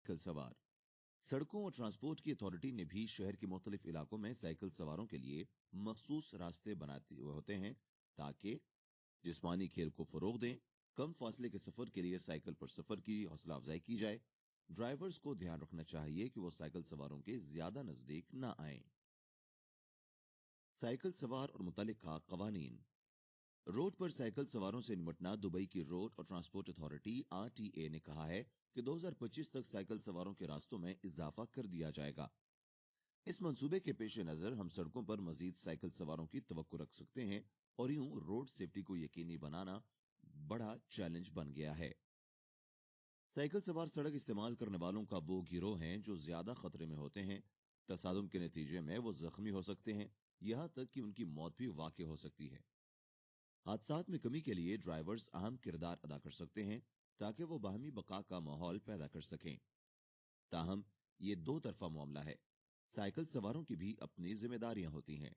Cycle सवार। सड़कों और ट्रांसपोर्ट की अथॉरिटी ने भी शहर के मुख्तलिफ इलाकों में साइकिल सवारों के लिए मखसूस रास्ते बनाते हुए होते हैं ताकि जिस्मानी खेल को फरोग दें। कम फासले के सफर के लिए साइकिल पर सफर की हौसला अफजाई की जाए। ड्राइवर्स को ध्यान रखना चाहिए कि वो साइकिल सवारों के ज्यादा नजदीक ना आए। साइकिल सवार और मुतल्लिका कवानीन। रोड पर साइकिल सवारों से निपटना। दुबई की रोड और ट्रांसपोर्ट अथॉरिटी RTA ने कहा है कि 2025 तक साइकिल सवारों के रास्तों में इजाफा कर दिया जाएगा। इस मंसूबे के पेश नजर हम सड़कों पर मजीद साइकिल सवारों की तवक्को रख सकते हैं और यूं रोड सेफ्टी को यकीनी बनाना बड़ा चैलेंज बन गया है। साइकिल सवार सड़क इस्तेमाल करने वालों का वो गिरोह हैं जो ज्यादा खतरे में होते हैं। तसादुम के नतीजे में वो जख्मी हो सकते हैं, यहाँ तक कि उनकी मौत भी वाक़ई हो सकती है। हादसात में कमी के लिए ड्राइवर्स अहम किरदार अदा कर सकते हैं ताकि वो बाहमी बका का माहौल पैदा कर सकें। ताहम ये दो तरफा मामला है। साइकिल सवारों की भी अपनी जिम्मेदारियां होती हैं।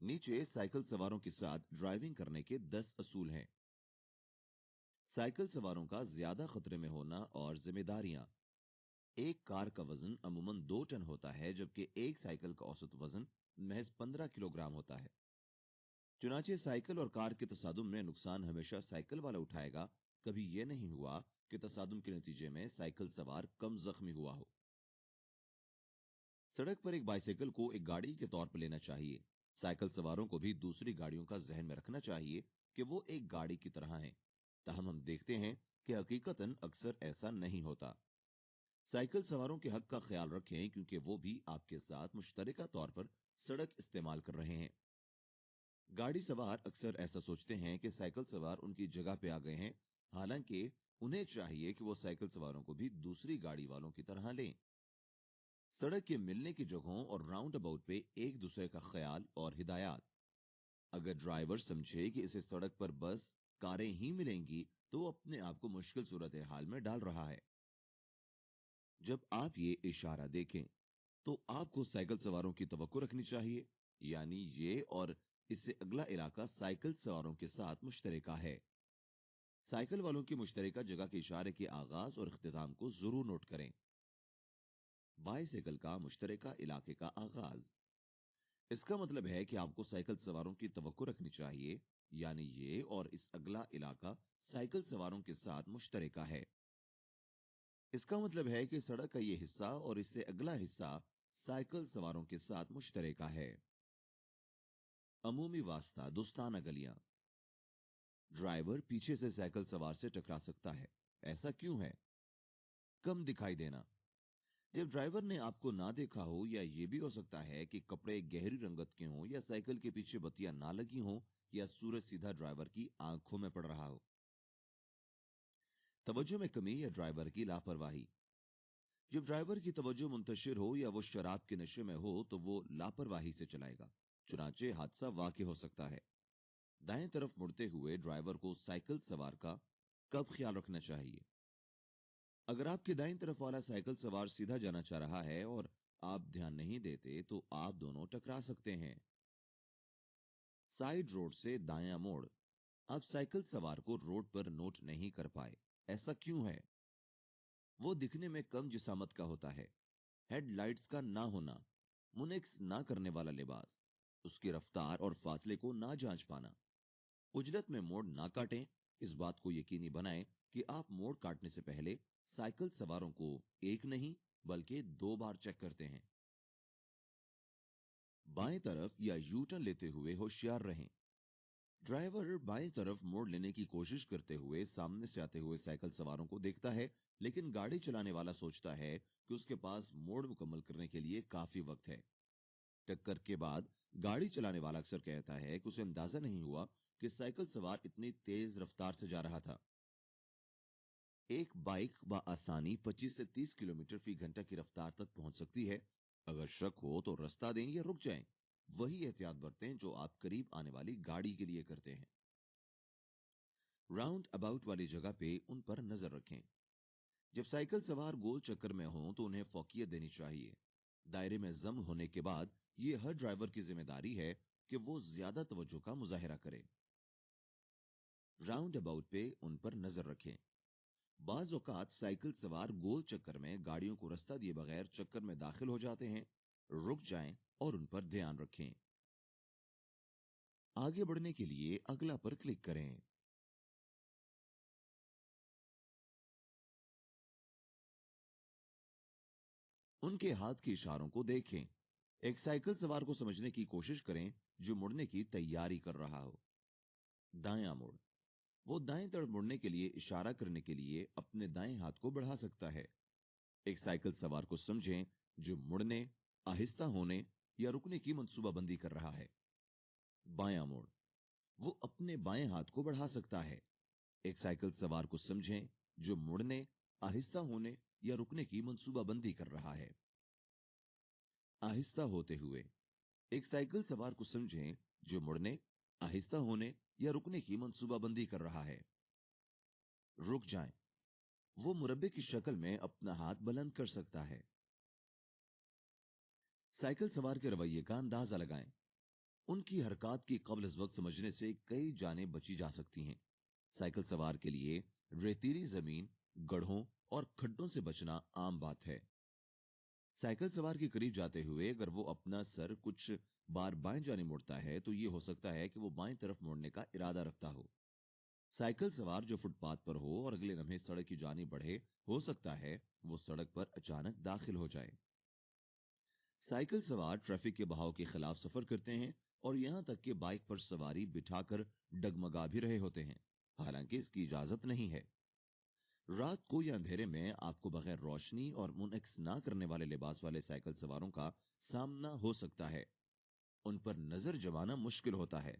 नीचे साइकिल सवारों के साथ ड्राइविंग करने के 10 असूल हैं। साइकिल सवारों का ज्यादा खतरे में होना और जिम्मेदारियां। एक कार का वजन अमूमन 2 टन होता है जबकि एक साइकिल का औसत वजन महज 15 किलोग्राम होता है। चुनाचे साइकिल और कार के तसादुम में नुकसान हमेशा साइकिल वाला उठाएगा। कभी यह नहीं हुआ कि तसादुम के नतीजे में साइकिल सवार कम जख्मी हुआ हो। सड़क पर एक बाइसाइकिल को एक गाड़ी के तौर पर लेना चाहिए। साइकिल सवारों को भी दूसरी गाड़ियों का जहन में रखना चाहिए कि वो एक गाड़ी की तरह हैं। ताहम हम देखते हैं कि हकीकतन अक्सर ऐसा नहीं होता। साइकिल सवारों के हक का ख्याल रखें क्योंकि वो भी आपके साथ मुश्तरका तौर पर सड़क इस्तेमाल कर रहे हैं। गाड़ी सवार अक्सर ऐसा सोचते हैं कि साइकिल सवार उनकी जगह पे आ गए हैं, हालांकि उन्हें चाहिए कि वो साइकिल सवारों को भी दूसरी गाड़ी वालों की तरह लें। सड़क के मिलने की जगहों और राउंड अबाउट पे एक दूसरे का ख्याल और हिदायत। अगर ड्राइवर समझे कि इसे सड़क पर बस कारें ही मिलेंगी तो वो अपने आप को मुश्किल सूरत हाल में डाल रहा है। जब आप ये इशारा देखें तो आपको साइकिल सवारों की तवक्को रखनी चाहिए, यानी ये और इससे अगला इलाका साइकिल सवारों के साथ मुश्तरका है। साइकिल वालों की मुश्तरका जगह के इशारे के आगाज और इख्तिताम को जरूर नोट करें। बाइसाइकिल का मुश्तरका इलाके का आगाज। इसका मतलब है कि आपको साइकिल सवारों की तवक्को रखनी चाहिए, यानी ये और इस अगला इलाका साइकिल सवारों के साथ मुश्तरका है। इसका मतलब है कि सड़क का ये हिस्सा और इससे अगला हिस्सा साइकिल सवारों के साथ मुश्तरका है। अमूमी वास्ता दोस्ताना गलियां। ड्राइवर पीछे से साइकिल सवार से टकरा सकता है। ऐसा क्यों है? कम दिखाई देना। जब ड्राइवर ने आपको ना देखा हो, या ये भी हो सकता है कि कपड़े गहरी रंगत के हों, या साइकिल के पीछे बत्तियां ना लगी हों, या सूरज सीधा ड्राइवर की आंखों में पड़ रहा हो। तवज्जो में कमी या ड्राइवर की लापरवाही। जब ड्राइवर की तवज्जो मुंतशिर हो या वो शराब के नशे में हो तो वो लापरवाही से चलाएगा, चुनाचे हादसा वाक़ई हो सकता है। दाएं तरफ मुड़ते हुए ड्राइवर को साइकिल सवार का कब ख्याल रखना चाहिए? अगर आपके दाईं तरफ वाला साइकिल सवार सीधा जाना चाह रहा है और आप ध्यान नहीं देते तो आप दोनों टकरा सकते हैं। साइड रोड से दायां मोड़। आप साइकिल सवार को रोड पर नोट नहीं कर पाए। ऐसा क्यों है? वो दिखने में कम जिसामत का होता है। हेडलाइट्स का ना होना, मुनिक्स ना करने वाला लिबास, उसकी रफ्तार और फासले को ना जांच पाना। उजलत में मोड़ ना काटें। इस बात को यकीनी बनाएं कि आप मोड़ काटने से पहले साइकिल सवारों को एक नहीं बल्कि 2 बार चेक करते हैं। बाएं तरफ या यू टर्न लेते हुए होशियार रहें। ड्राइवर बाएं तरफ मोड़ लेने की कोशिश करते हुए सामने से आते हुए साइकिल सवारों को देखता है, लेकिन गाड़ी चलाने वाला सोचता है कि उसके पास मोड़ मुकम्मल करने के लिए काफी वक्त है। टक्कर के बाद गाड़ी चलाने वाला अक्सर कहता है कि उसे अंदाजा नहीं हुआ कि साइकिल सवार इतनी तेज रफ्तार से जा रहा था। एक बाइक आसानी 25 से 30 किलोमीटर फी घंटा की रफ्तार तक पहुंच सकती है। अगर शक हो तो रास्ता दें या रुक जाएं। वही एहतियात बरतें जो आप करीब आने वाली गाड़ी के लिए करते हैं। राउंड अबाउट वाली जगह पे उन पर नजर रखें। जब साइकिल सवार गोल चक्कर में हों तो उन्हें फौकियत देनी चाहिए। दायरे में जम होने के बाद ये हर ड्राइवर की जिम्मेदारी है कि वो ज्यादा तवज्जो का मुजाहिरा करे। राउंड अबाउट पे उन पर नजर रखें। बाज औकात साइकिल सवार गोल चक्कर में गाड़ियों को रास्ता दिए बगैर चक्कर में दाखिल हो जाते हैं। रुक जाएं और उन पर ध्यान रखें। आगे बढ़ने के लिए अगला पर क्लिक करें। उनके हाथ के इशारों को देखें। एक साइकिल सवार को समझने की कोशिश करें जो मुड़ने की तैयारी कर रहा हो। दायां मुड़, वो दाएं तरफ मुड़ने के लिए इशारा करने के लिए अपने दाएं हाथ को बढ़ा सकता है। एक साइकिल सवार को समझें जो मुड़ने, आहिस्ता होने या रुकने की मंसूबाबंदी कर रहा है। बायां मुड़, वो अपने बाएं हाथ को बढ़ा सकता है। एक साइकिल सवार को समझें जो मुड़ने, आहिस्ता होने या रुकने की मंसूबाबंदी कर रहा है। आहिस्ता होते हुए, एक साइकिल सवार को समझें जो मुड़ने, आहिस्ता होने या रुकने की मंसूबाबंदी कर रहा है। रुक जाएं, वो मुरब्बे की शक्ल में अपना हाथ बुलंद कर सकता है। साइकिल सवार के रवैये का अंदाजा लगाएं। उनकी हरकत की कब्ल इस वक्त समझने से कई जानें बची जा सकती हैं। साइकिल सवार के लिए रेतीली जमीन, गड्ढों और खड्डों से बचना आम बात है। साइकिल सवार के करीब जाते हुए अगर वो अपना सर कुछ बार बाएं जाने मुड़ता है तो ये हो सकता है कि वो बाएं तरफ मुड़ने का इरादा रखता हो। साइकिल सवार जो फुटपाथ पर हो और अगले लम्हे सड़क की जानिब बढ़े, हो सकता है वो सड़क पर अचानक दाखिल हो जाए। साइकिल सवार ट्रैफिक के बहाव के खिलाफ सफर करते हैं और यहां तक कि बाइक पर सवारी बिठाकर डगमगा भी रहे होते हैं, हालांकि इसकी इजाजत नहीं है। रात को या अंधेरे में आपको बगैर रोशनी और मुनक्स ना करने वाले लिबास वाले साइकिल सवारों का सामना हो सकता है। उन पर नजर जमाना मुश्किल होता है।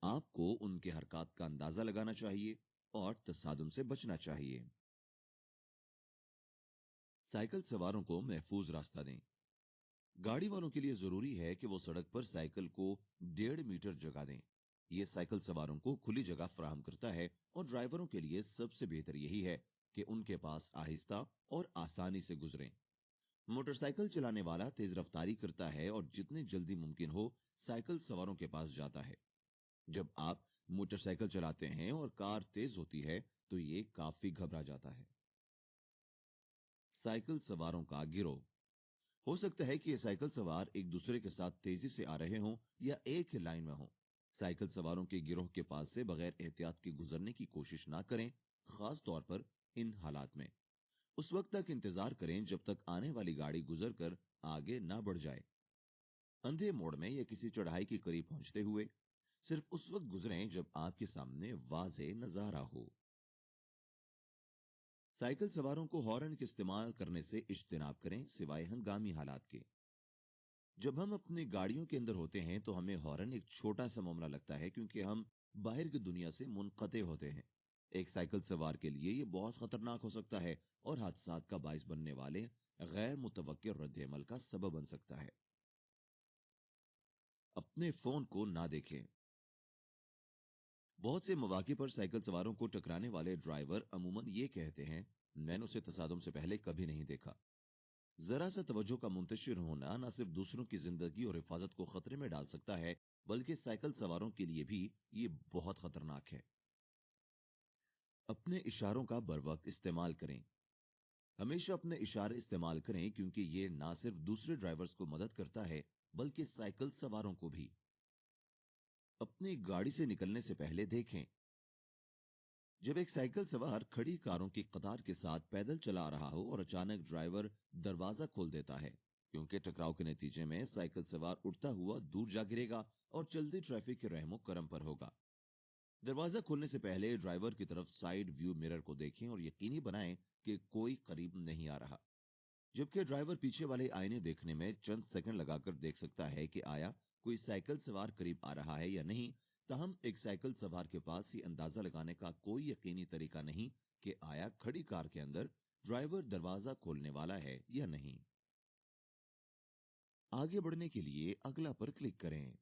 आपको उनके हरकत का अंदाजा लगाना चाहिए और तसादुम से बचना चाहिए। साइकिल सवारों को महफूज रास्ता दें। गाड़ी वालों के लिए जरूरी है कि वो सड़क पर साइकिल को 1.5 मीटर जगह दें। ये साइकिल सवारों को खुली जगह फराहम करता है और ड्राइवरों के लिए सबसे बेहतर यही है कि उनके पास आहिस्ता और आसानी से गुजरें। मोटरसाइकिल चलाने वाला तेज रफ्तारी करता है और जितने जल्दी मुमकिन हो साइकिल सवारों के पास जाता है। जब आप मोटरसाइकिल चलाते हैं और कार तेज होती है तो ये काफी घबरा जाता है। साइकिल सवारों का गिरोह, हो सकता है कि ये साइकिल सवार एक दूसरे के साथ तेजी से आ रहे हों या एक ही लाइन में हों। साइकिल सवारों के गिरोह के पास से बगैर एहतियात के गुजरने की कोशिश ना करें, खास तौर पर इन हालात में। उस वक्त तक इंतजार करें जब तक आने वाली गाड़ी गुजर कर आगे ना बढ़ जाए। अंधे मोड़ में या किसी चढ़ाई के करीब पहुंचते हुए सिर्फ उस वक्त गुजरें जब आपके सामने वाज़ेह नजारा हो। साइकिल सवारों को हॉर्न के इस्तेमाल करने से इज्तिनाब करें सिवाय हंगामी हालात के। जब हम अपनी गाड़ियों के अंदर होते हैं तो हमें हॉर्न एक छोटा सा मामला लगता है क्योंकि हम बाहर की दुनिया से मुनक़ते होते हैं। एक साइकिल सवार के लिए ये बहुत खतरनाक हो सकता है और हादसात का बाइस बनने वाले गैर मुतवक्किर रद्द-ए-अमल का सबब बन सकता है। अपने फोन को ना देखें। बहुत से मौके पर साइकिल सवारों को टकराने वाले ड्राइवर अमूमन ये कहते हैं, मैंने उसे तसादुम से पहले कभी नहीं देखा। जरा सा तवज्जो का मुंतशिर होना न सिर्फ दूसरों की जिंदगी और हिफाजत को खतरे में डाल सकता है, बल्कि साइकिल सवारों के लिए भी ये बहुत खतरनाक है। अपने इशारों का बर वक्त इस्तेमाल करें। हमेशा अपने इशारे इस्तेमाल करें क्योंकि ये ना सिर्फ दूसरे ड्राइवर्स को मदद करता है, बल्कि साइकिल सवारों को भी। अपनी गाड़ी से निकलने से पहले देखें। जब एक साइकिल सवार खड़ी कारों की कतार के साथ पैदल चला रहा हो और अचानक ड्राइवर दरवाजा खोल देता है, क्योंकि टकराव के नतीजे में साइकिल सवार उड़ता हुआ दूर जा गिरेगा और चलती ट्रैफिक के रहमो करम पर होगा। दरवाजा खोलने से पहले ड्राइवर की तरफ साइड व्यू मिरर को देखें और यकीनी बनाएं कि कोई करीब नहीं आ रहा। जबकि ड्राइवर पीछे वाले आईने देखने में चंद सेकंड लगाकर देख सकता है कि आया कोई साइकिल सवार करीब आ रहा है या नहीं, तहम एक साइकिल सवार के पास ये अंदाजा लगाने का कोई यकीनी तरीका नहीं कि आया खड़ी कार के अंदर ड्राइवर दरवाजा खोलने वाला है या नहीं। आगे बढ़ने के लिए अगला पर क्लिक करें।